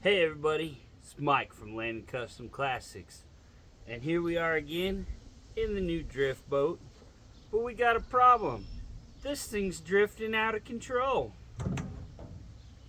Hey everybody, it's Mike from Landon Custom Classics, and here we are again in the new drift boat, but we got a problem. This thing's drifting out of control.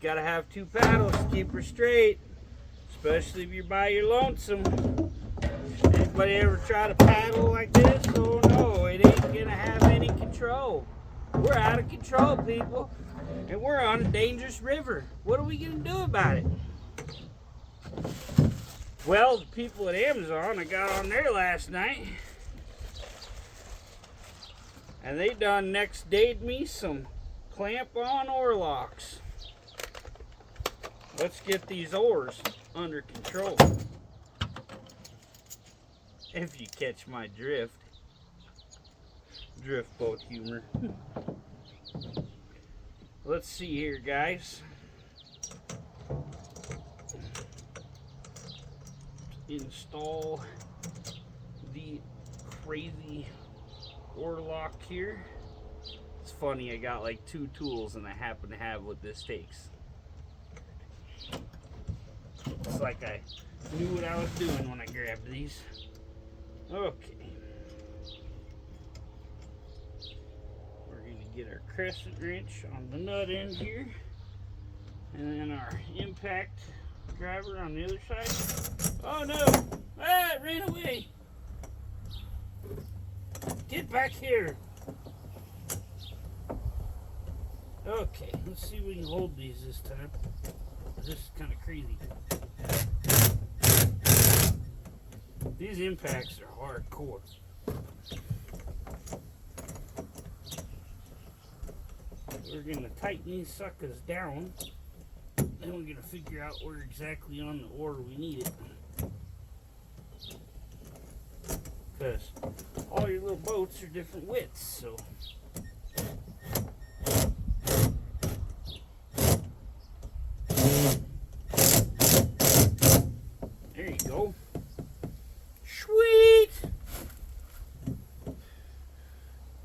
Gotta have two paddles to keep her straight, especially if you're by your lonesome. Anybody ever try to paddle like this? Oh no, it ain't gonna have any control. We're out of control, people, and we're on a dangerous river. What are we gonna do about it? Well, the people at Amazon, I got on there last night, and they done next dayed me some clamp-on oar locks. Let's get these oars under control. If you catch my drift boat humor. Let's see here, guys. Install the crazy oar lock here. It's funny, I got like two tools and I happen to have what this takes. It's like I knew what I was doing when I grabbed these. Okay. We're going to get our crescent wrench on the nut end here, and then our impact driver on the other side. Oh no! Ah, it ran away! Get back here! Okay, let's see if we can hold these this time. This is kind of crazy. These impacts are hardcore. We're going to tighten these suckers down. Then we're going to figure out where exactly on the oar we need it. Because all your little boats are different widths, so. There you go. Sweet!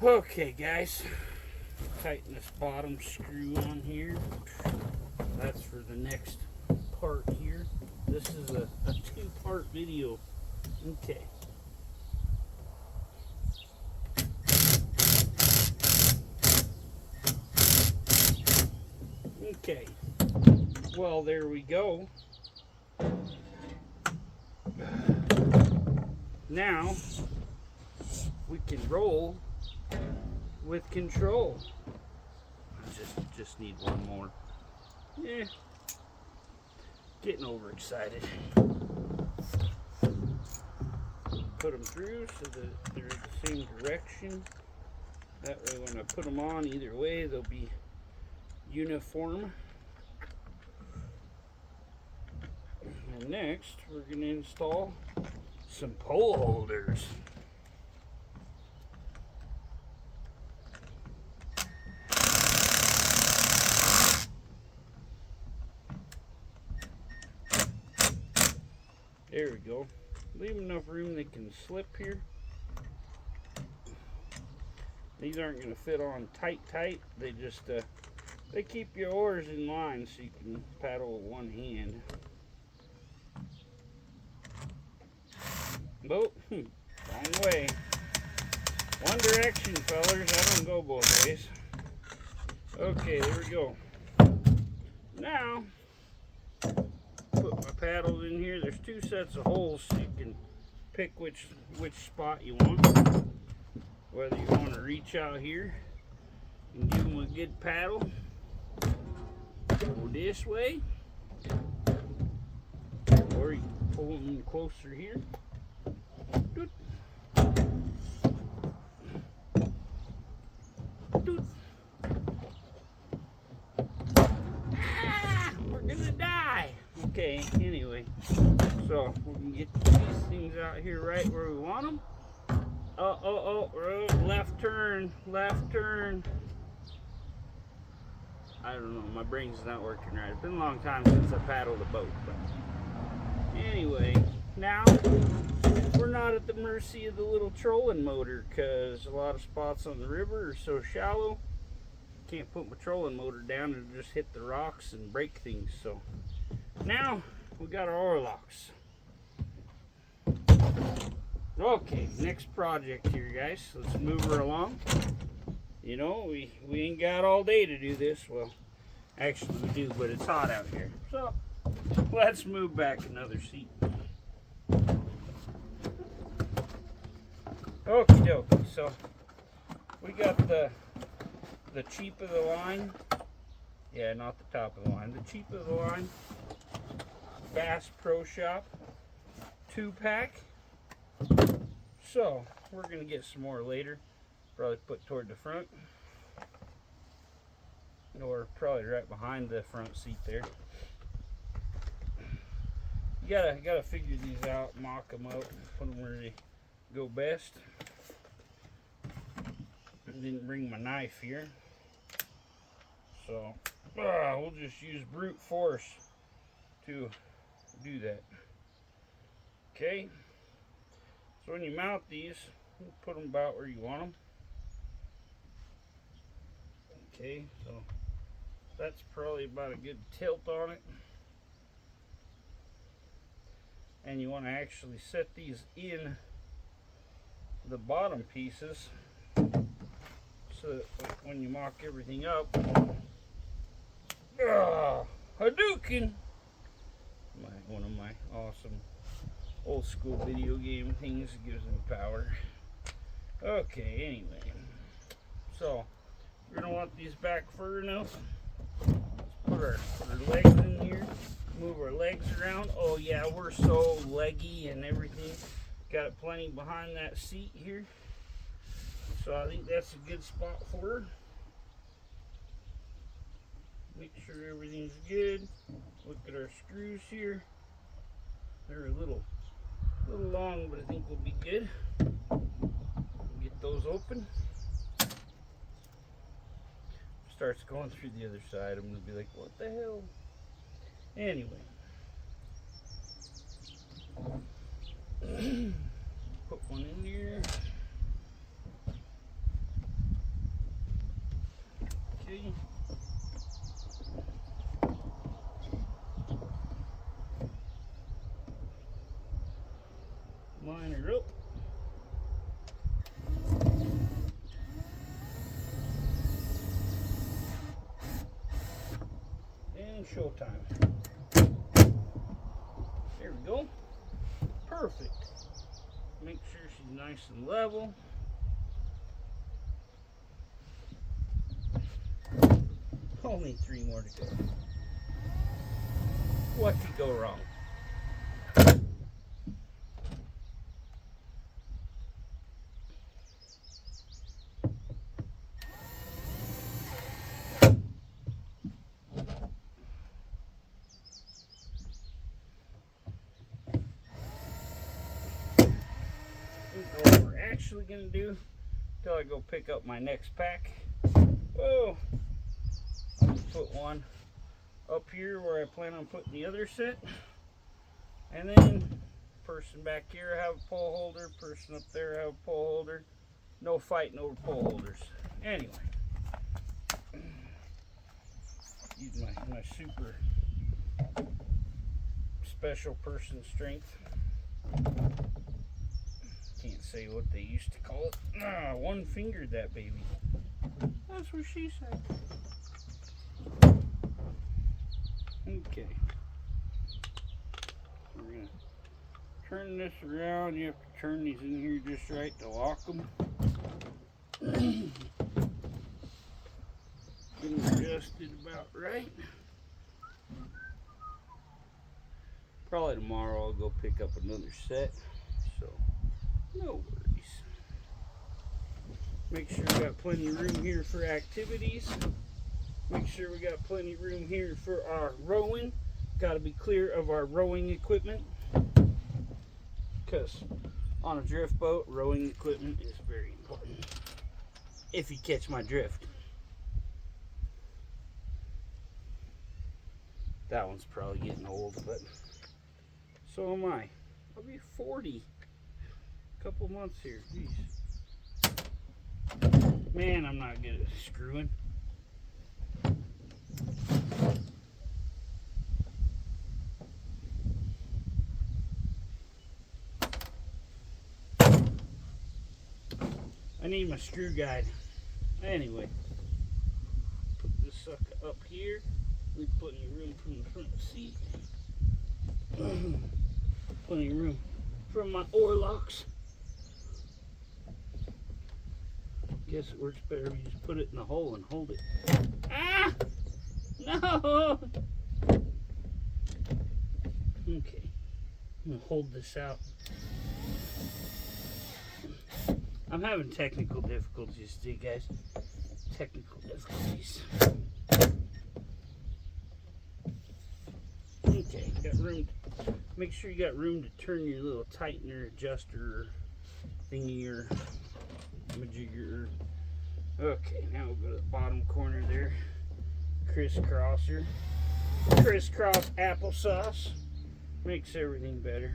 Okay, guys. Tighten this bottom screw on here. That's for the next part here. This is a two-part video. Okay. Okay. Well, there we go. Now we can roll with control. I just need one more. Yeah, getting overexcited. Put them through so that they're in the same direction. That way when I put them on, either way, they'll be uniform. And next, we're going to install some pole holders. There we go. Leave enough room they can slip here. These aren't going to fit on tight. They just they keep your oars in line so you can paddle with one hand. Boat, wrong way. One direction, fellers. I don't go both ways. Okay, there we go. Now, put my paddles in here. There's two sets of holes so you can pick which spot you want. Whether you want to reach out here and give them a good paddle, go this way, or you can pull them in closer here. Doot. Doot. Ah, we're gonna die. Okay, anyway, so we can get these things out here right where we want them. Left turn. I don't know, my brain's not working right. It's been a long time since I paddled a boat, but anyway, now we're not at the mercy of the little trolling motor, because a lot of spots on the river are so shallow, can't put my trolling motor down and just hit the rocks and break things. So now we got our oil locks. Okay, next project here, guys. Let's move her along. You know, we ain't got all day to do this. Well, actually we do, but it's hot out here. So let's move back another seat. Okie dokie. So we got the cheap of the line. Yeah, not the top of the line. The cheap of the line Bass Pro Shop 2-pack. So we're gonna get some more later. Probably put toward the front, or probably right behind the front seat there. You gotta figure these out, mock them up, put them where they go best. I didn't bring my knife here, so we'll just use brute force to do that. Okay, so when you mount these, you put them about where you want them. Okay, so that's probably about a good tilt on it. And you want to actually set these in the bottom pieces so that when you mock everything up, Hadouken! One of my awesome old school video game things that gives them power. Okay, anyway, so we're gonna want these back fur enough. Let's put our legs in here, move our legs around. Oh yeah, we're so leggy and everything. Got it plenty behind that seat here. So I think that's a good spot for her. Make sure everything's good. Look at our screws here. They're a little long, but I think we'll be good. Get those open. Starts going through the other side, I'm gonna be like, what the hell? Anyway. Put one in here. Okay. Line her up. And showtime. There we go. Perfect. Make sure she's nice and level. Only 3 more to go. What could go wrong? What we're actually going to do until I go pick up my next pack. Oh, I'm going to put one up here where I plan on putting the other set, and then person back here have a pole holder, person up there have a pole holder. No fighting over pole holders. Anyway, use my super special person strength. Can't say what they used to call it. One fingered that baby. That's what she said. Okay. We're going to turn this around. You have to turn these in here just right to lock them. Get them adjusted about right. Probably tomorrow I'll go pick up another set. So, no worries. Make sure we got plenty of room here for activities. Make sure we got plenty of room here for our rowing. Got to be clear of our rowing equipment, because on a drift boat, rowing equipment is very important. If you catch my drift. That one's probably getting old, but so am I. I'll be 40 a couple months here. Jeez. Man, I'm not good at screwing. need my screw guide. Anyway, put this sucker up here. Leave plenty of room from the front seat. Plenty of room from my oar locks. Guess it works better if you just put it in the hole and hold it. Ah! No! Okay. I'm gonna hold this out. I'm having technical difficulties today, guys. Technical difficulties. Okay, got room. Make sure you got room to turn your little tightener, adjuster, thingy, or majigger. Okay, now we'll go to the bottom corner there. Crisscrosser. Crisscross applesauce. Makes everything better.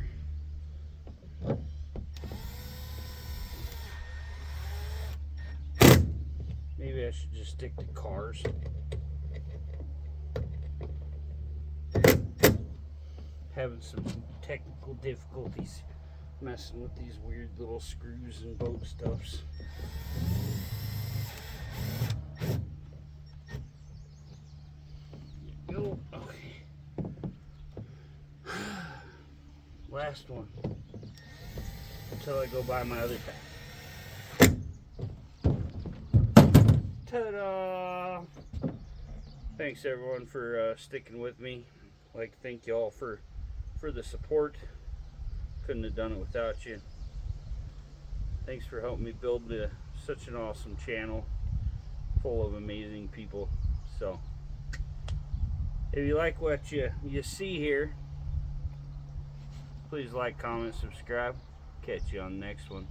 Maybe I should just stick to cars. Having some technical difficulties messing with these weird little screws and boat stuffs. Go. Okay. Last one. Until I go buy my other pack. Ta-da! Thanks everyone for sticking with me. I'd like to thank you all for the support. Couldn't have done it without you. Thanks for helping me build such an awesome channel full of amazing people. So if you like what you see here, please like, comment, subscribe. Catch you on the next one.